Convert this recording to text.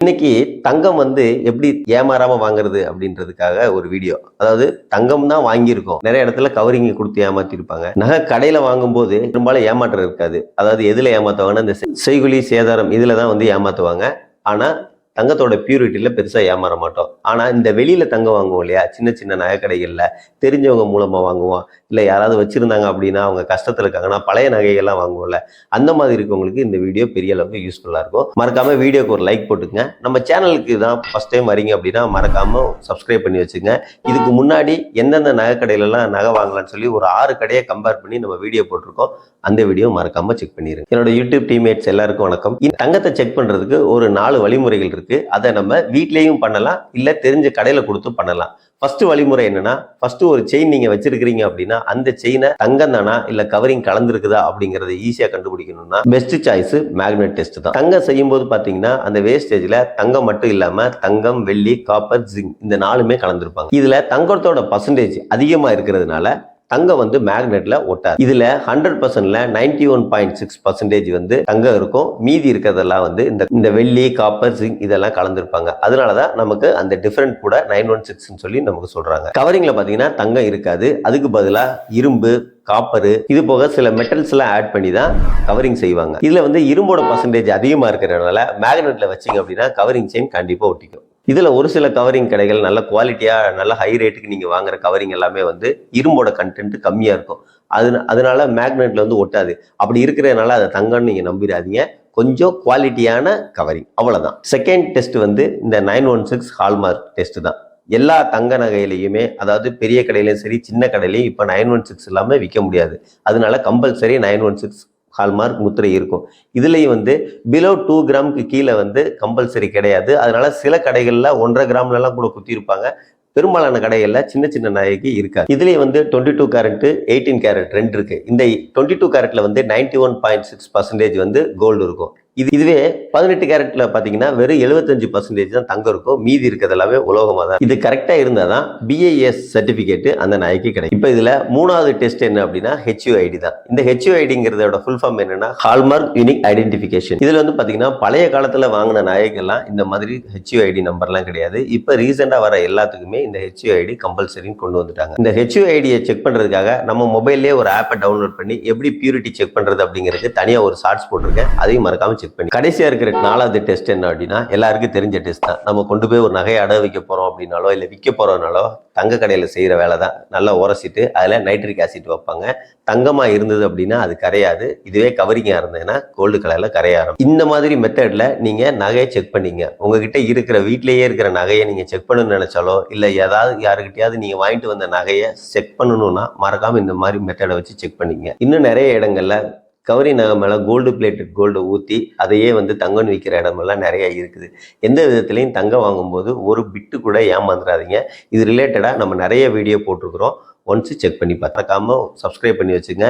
இன்னைக்கு தங்கம் எப்படி ஏமாறாம வாங்குறது அப்படின்றதுக்காக ஒரு வீடியோ. அதாவது தங்கம் தான் வாங்கியிருக்கோம், நிறைய இடத்துல கவரிங் கொடுத்து ஏமாத்திருப்பாங்க. நகை கடையில வாங்கும்போது பெரும்பாலும் ஏமாற்றம் இருக்காது. அதாவது எதுல ஏமாத்துவாங்கன்னா இந்த செய்குலி சேதாரம் இதுல தான் ஏமாத்துவாங்க. ஆனா தங்கத்தோட பியூரிட்டியில பெருசா ஏமாற மாட்டோம். ஆனா இந்த வெளியில தங்கம் வாங்குவோம் இல்லையா, சின்ன சின்ன நகைக்கடைகள்ல தெரிஞ்சவங்க மூலமா வாங்குவோம், இல்ல யாராவது வச்சிருந்தாங்க அப்படின்னா அவங்க கஷ்டத்துல இருக்காங்கன்னா பழைய நகைகள்லாம் வாங்குவோம்ல, அந்த மாதிரி இருக்கவங்களுக்கு இந்த வீடியோ பெரிய அளவுக்கு யூஸ்ஃபுல்லா இருக்கும். மறக்காம வீடியோக்கு ஒரு லைக் போட்டுங்க. நம்ம சேனலுக்கு தான் ஃபர்ஸ்ட் டைம் வரீங்க அப்படின்னா மறக்காம சப்ஸ்கிரைப் பண்ணி வச்சுங்க. இதுக்கு முன்னாடி எந்தெந்த நகைக்கடையில எல்லாம் நகை வாங்கலாம்னு சொல்லி ஒரு 6 கடையை கம்பேர் பண்ணி நம்ம வீடியோ போட்டிருக்கோம். அந்த வீடியோ மறக்காம செக் பண்ணிருங்க. என்னோட யூடியூப் டீம்மேட்ஸ் எல்லாருக்கும் வணக்கம். தங்கத்தை செக் பண்றதுக்கு ஒரு 4 வழிமுறைகள் இருக்கு. அதை நம்ம வீட்லயும் பண்ணலாம், இல்ல தெரிஞ்ச கடையில கொடுத்து பண்ணலாம். ஃபர்ஸ்ட் வழிமுறை என்னன்னா, ஃபர்ஸ்ட் ஒரு செயின் நீங்க வச்சிருக்கீங்க அப்படின்னா அந்த செயினை தங்கம் தானா இல்ல கவரிங் கலந்துருக்குதா அப்படிங்கறத ஈஸியா கண்டுபிடிக்கணும்னா பெஸ்ட் சாய்ஸ் மேக்னெட் டெஸ்ட் தான். தங்கம் செய்யும் போது பாத்தீங்கன்னா அந்த வேஸ்டேஜ்ல தங்கம் மட்டும் இல்லாம தங்கம், வெள்ளி, காப்பர், ஜிங்க் இந்த 4மே கலந்துருப்பாங்க. இதுல தங்கத்தோட பர்சன்டேஜ் அதிகமா இருக்கிறதுனால தங்கம் மேக்னெட்ல ஒட்டாது. இதுல 100%ல 91.6% தங்கம் இருக்கும். மீதி இருக்கிறதெல்லாம் இந்த வெள்ளி, காப்பர், ஜிங்க் இதெல்லாம் கலந்துருப்பாங்க. அதனாலதான் நமக்கு அந்த டிஃபரண்ட் கூட 916 சொல்லி நமக்கு சொல்றாங்க. கவரிங்ல பாத்தீங்கன்னா தங்கம் இருக்காது, அதுக்கு பதிலா இரும்பு, காப்பரு இது போக சில மெட்டல்ஸ் எல்லாம் ஆட் பண்ணி தான் கவரிங் செய்வாங்க. இதுல இரும்போட பர்சன்டேஜ் அதிகமா இருக்கிறதுனால மேக்னெட்ல வச்சீங்க அப்படின்னா கவரிங் செயின் கண்டிப்பா ஒட்டிக்கும். இதுல ஒரு சில கவரிங் கடைகள் நல்ல குவாலிட்டியா நல்ல ஹை ரேட்டுக்கு நீங்க வாங்குற கவரிங் எல்லாமே இரும்போட கண்டென்ட் கம்மியா இருக்கும். அதனால மேக்னெட்ல ஒட்டாது. அப்படி இருக்கிறதுனால அதை தங்கம்னு நீங்க நம்பிடாதீங்க. கொஞ்சம் குவாலிட்டியான கவரிங், அவ்வளவுதான். செகண்ட் டெஸ்ட் இந்த 916 ஹால்மார்க் டெஸ்ட் தான். எல்லா தங்க நகையிலையுமே, அதாவது பெரிய கடையிலையும் சரி சின்ன கடையிலையும் இப்ப 916 இல்லாம விற்க முடியாது. அதனால கம்பல்சரி 916 ஹால்மார்க் முத்திரை இருக்கும். இதுலயும் பிலோ 2 கிராமுக்கு கீழே கம்பல்சரி கிடையாது. அதனால சில கடைகள்ல 1.5 கிராம்ல எல்லாம் கூட குத்தி இருப்பாங்க. பெரும்பாலான கடைகள்ல சின்ன சின்ன நகைக்கு இருக்காது. இதுலயே 22 கேரட் 18 கேரட் ரெண்டு இருக்கு. இந்த 22 கேரட்ல 91.6% கோல்டு இருக்கும். இதுவே 18 கேரட்ல பாத்தீங்கன்னா வெறும் 75% தான் தங்கம் இருக்கும். மீதி இருக்கிறது எல்லாமே உலோகமா தான். இது கரெக்டா இருந்தாதான் BIS சர்டிபிகேட் அந்த நகைக்கு கிடைக்கும். இப்ப இதுல 3வது டெஸ்ட் என்ன அப்படின்னா HUID தான். இந்த HUIDங்கிறதோட ஃபுல் ஃபார்ம் என்னன்னா ஹால்மார்க் யூனிக் ஐடென்டிஃபிகேஷன். இதுல பாத்தீங்கன்னா பழைய காலத்துல வாங்கின நகைகள்லாம் இந்த மாதிரி HUID நம்பர்லாம் கிடையாது. இப்ப ரீசெண்டா வர எல்லாத்துக்குமே இந்த HUID கம்பல்சரி கொண்டு வந்துட்டாங்க. இந்த HUID செக் பண்றதுக்காக நம்ம மொபைல்லேயே ஒரு ஆப்பை டவுன்லோட் பண்ணி எப்படி பியூரிட்டி செக் பண்றது அப்படிங்கிறது தனியா ஒரு ஷார்ட்ஸ் போட்டிருக்கேன். அதையும் மறக்காம செக் பண்ணி. கடைசியா இருக்கிற 4வது டெஸ்ட் என்ன அப்படின்னா எல்லாருக்கும் தெரிஞ்ச டெஸ்ட் தான். நம்ம கொண்டு போய் ஒரு நகையை அடகு வைக்க போறோம் அப்படின்னாலோ இல்ல விற்க போறோம்னாலோ தங்க கடையில செய்யற வேலை தான். நல்லா உரசிட்டு அதுல நைட்ரிக் ஆசிட் வைப்பாங்க. தங்கமா இருந்தது அப்படின்னா அது கரையாது. இதுவே கவரிங்கா இருந்ததுன்னா கோல்டு கலர்ல கரையாரும். இந்த மாதிரி மெத்தட்ல நீங்க நகையை செக் பண்ணீங்க. உங்ககிட்ட இருக்கிற வீட்லயே இருக்கிற நகையை நீங்க செக் பண்ணணும்னு நினைச்சாலோ இல்ல ஏதாவது யாருக்கிட்டையாவது நீங்க வாங்கிட்டு வந்த நகையை செக் பண்ணணும்னா மறக்காம இந்த மாதிரி மெத்தடை வச்சு செக் பண்ணீங்க. இன்னும் நிறைய இடங்கள்ல கவரிங் நகை மேல கோல்டு பிளேட்டட் கோல்டு ஊத்தி அதையே தங்கம்னு விற்கிற இடமெல்லாம் நிறைய இருக்குது. எந்த விதத்திலையும் தங்கம் வாங்கும்போது ஒரு பிட்டு கூட ஏமாந்துடாதீங்க. இது ரிலேட்டடா நம்ம நிறைய வீடியோ போட்டிருக்கிறோம். ஒன்ஸ் செக் பண்ணி பார்க்காம சப்ஸ்கிரைப் பண்ணி வச்சுங்க.